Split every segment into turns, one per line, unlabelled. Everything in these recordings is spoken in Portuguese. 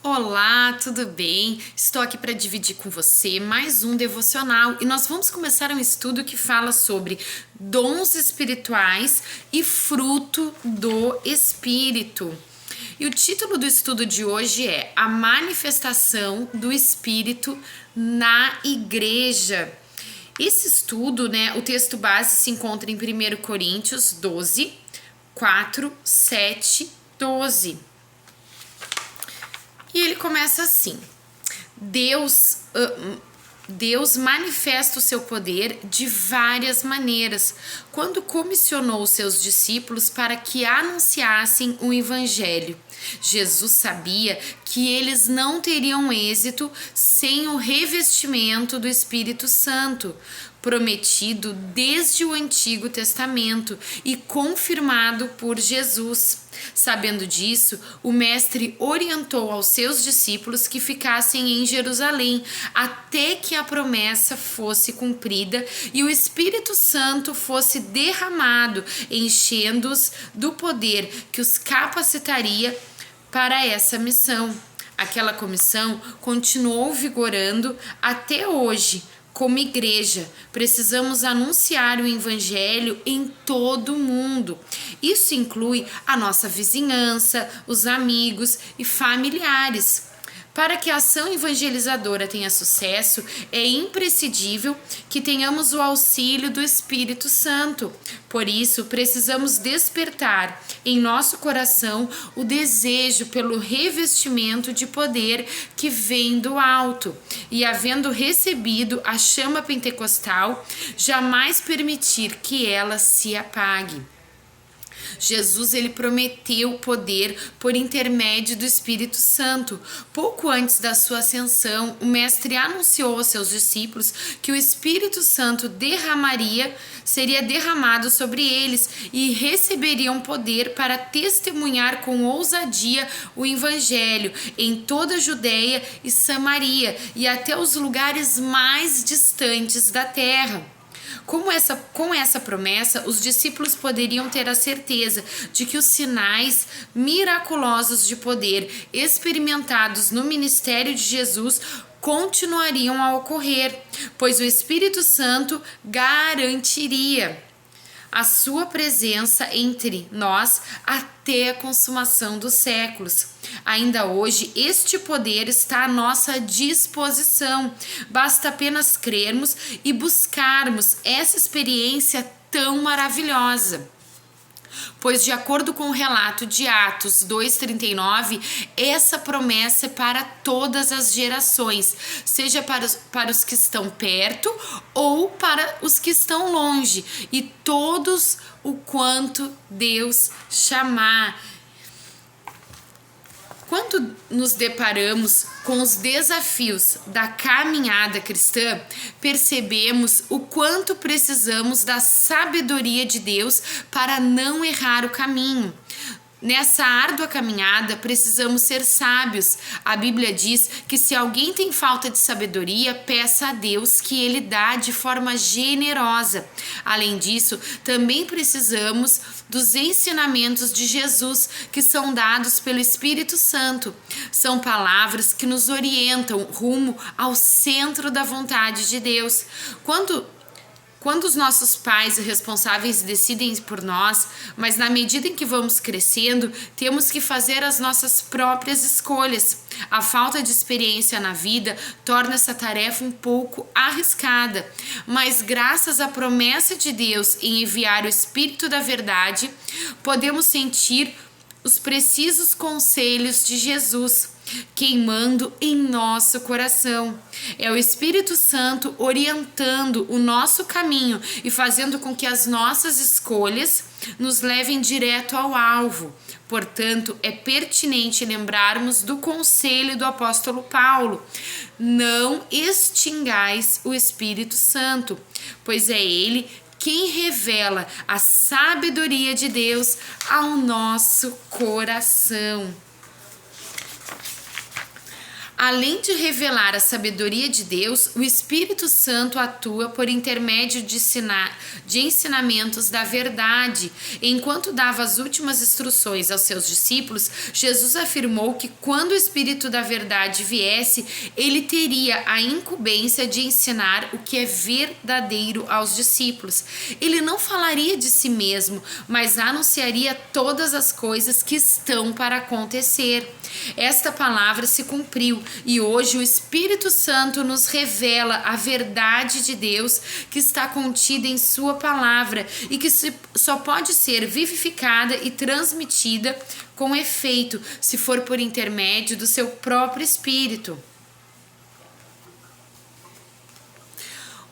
Olá, tudo bem? Estou aqui para dividir com você mais um devocional e nós vamos começar um estudo que fala sobre dons espirituais e fruto do Espírito. E o título do estudo de hoje é A Manifestação do Espírito na Igreja. Esse estudo, o texto base se encontra em 1 Coríntios 12, 4, 7, 12. E ele começa assim: Deus manifesta o seu poder de várias maneiras quando comissionou seus discípulos para que anunciassem o evangelho. Jesus sabia que eles não teriam êxito sem o revestimento do Espírito Santo, prometido desde o Antigo Testamento e confirmado por Jesus. Sabendo disso, o Mestre orientou aos seus discípulos que ficassem em Jerusalém até que a promessa fosse cumprida e o Espírito Santo fosse derramado, enchendo-os do poder que os capacitaria para essa missão. Aquela comissão continuou vigorando até hoje. Como igreja, precisamos anunciar o evangelho em todo o mundo. Isso inclui a nossa vizinhança, os amigos e familiares. Para que a ação evangelizadora tenha sucesso, é imprescindível que tenhamos o auxílio do Espírito Santo. Por isso, precisamos despertar em nosso coração o desejo pelo revestimento de poder que vem do alto. E, havendo recebido a chama pentecostal, jamais permitir que ela se apague. Jesus ele prometeu poder por intermédio do Espírito Santo. Pouco antes da sua ascensão, o Mestre anunciou aos seus discípulos que o Espírito Santo seria derramado sobre eles e receberiam poder para testemunhar com ousadia o Evangelho em toda a Judéia e Samaria e até os lugares mais distantes da terra. Com essa promessa, os discípulos poderiam ter a certeza de que os sinais miraculosos de poder experimentados no ministério de Jesus continuariam a ocorrer, pois o Espírito Santo garantiria a sua presença entre nós até a consumação dos séculos. Ainda hoje, este poder está à nossa disposição. Basta apenas crermos e buscarmos essa experiência tão maravilhosa. Pois, de acordo com o relato de Atos 2,39, essa promessa é para todas as gerações, seja para os que estão perto ou para os que estão longe, e todos o quanto Deus chamar. Quando nos deparamos com os desafios da caminhada cristã, percebemos o quanto precisamos da sabedoria de Deus para não errar o caminho. Nessa árdua caminhada, precisamos ser sábios. A Bíblia diz que se alguém tem falta de sabedoria, peça a Deus que Ele dá de forma generosa. Além disso, também precisamos dos ensinamentos de Jesus, que são dados pelo Espírito Santo. São palavras que nos orientam rumo ao centro da vontade de Deus. Quando os nossos pais e responsáveis decidem por nós, mas na medida em que vamos crescendo, temos que fazer as nossas próprias escolhas. A falta de experiência na vida torna essa tarefa um pouco arriscada, mas graças à promessa de Deus em enviar o Espírito da Verdade, podemos sentir os precisos conselhos de Jesus queimando em nosso coração. É o Espírito Santo orientando o nosso caminho e fazendo com que as nossas escolhas nos levem direto ao alvo. Portanto, é pertinente lembrarmos do conselho do apóstolo Paulo: não extingais o Espírito Santo, pois é ele quem revela a sabedoria de Deus ao nosso coração. Além de revelar a sabedoria de Deus, o Espírito Santo atua por intermédio de ensinamentos da verdade. Enquanto dava as últimas instruções aos seus discípulos, Jesus afirmou que quando o Espírito da verdade viesse, ele teria a incumbência de ensinar o que é verdadeiro aos discípulos. Ele não falaria de si mesmo, mas anunciaria todas as coisas que estão para acontecer. Esta palavra se cumpriu e hoje o Espírito Santo nos revela a verdade de Deus que está contida em sua palavra e que só pode ser vivificada e transmitida com efeito se for por intermédio do seu próprio Espírito.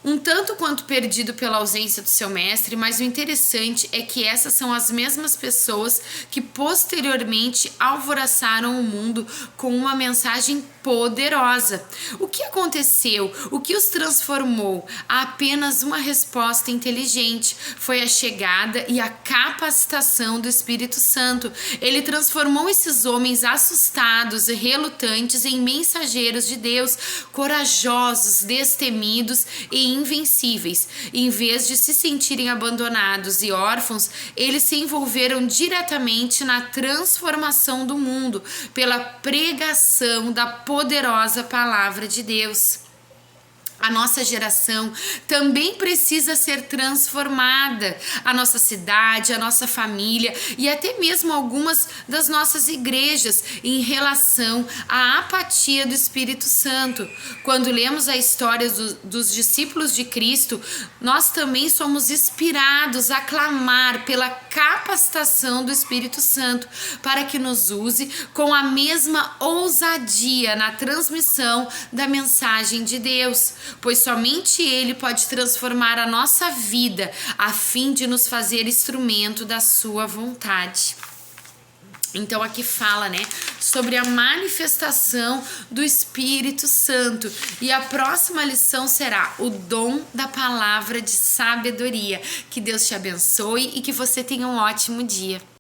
Um tanto quanto perdido pela ausência do seu mestre, mas o interessante é que essas são as mesmas pessoas que posteriormente alvoroçaram o mundo com uma mensagem poderosa. O que aconteceu? O que os transformou? Há apenas uma resposta inteligente. Foi a chegada e a capacitação do Espírito Santo. Ele transformou esses homens assustados e relutantes em mensageiros de Deus, corajosos, destemidos e invencíveis. Em vez de se sentirem abandonados e órfãos, eles se envolveram diretamente na transformação do mundo pela pregação da poderosa palavra de Deus. A nossa geração também precisa ser transformada. A nossa cidade, a nossa família e até mesmo algumas das nossas igrejas em relação à apatia do Espírito Santo. Quando lemos a história dos discípulos de Cristo, nós também somos inspirados a clamar pela capacitação do Espírito Santo para que nos use com a mesma ousadia na transmissão da mensagem de Deus, pois somente Ele pode transformar a nossa vida a fim de nos fazer instrumento da sua vontade. Então aqui fala, sobre a manifestação do Espírito Santo. E a próxima lição será o dom da palavra de sabedoria. Que Deus te abençoe e que você tenha um ótimo dia.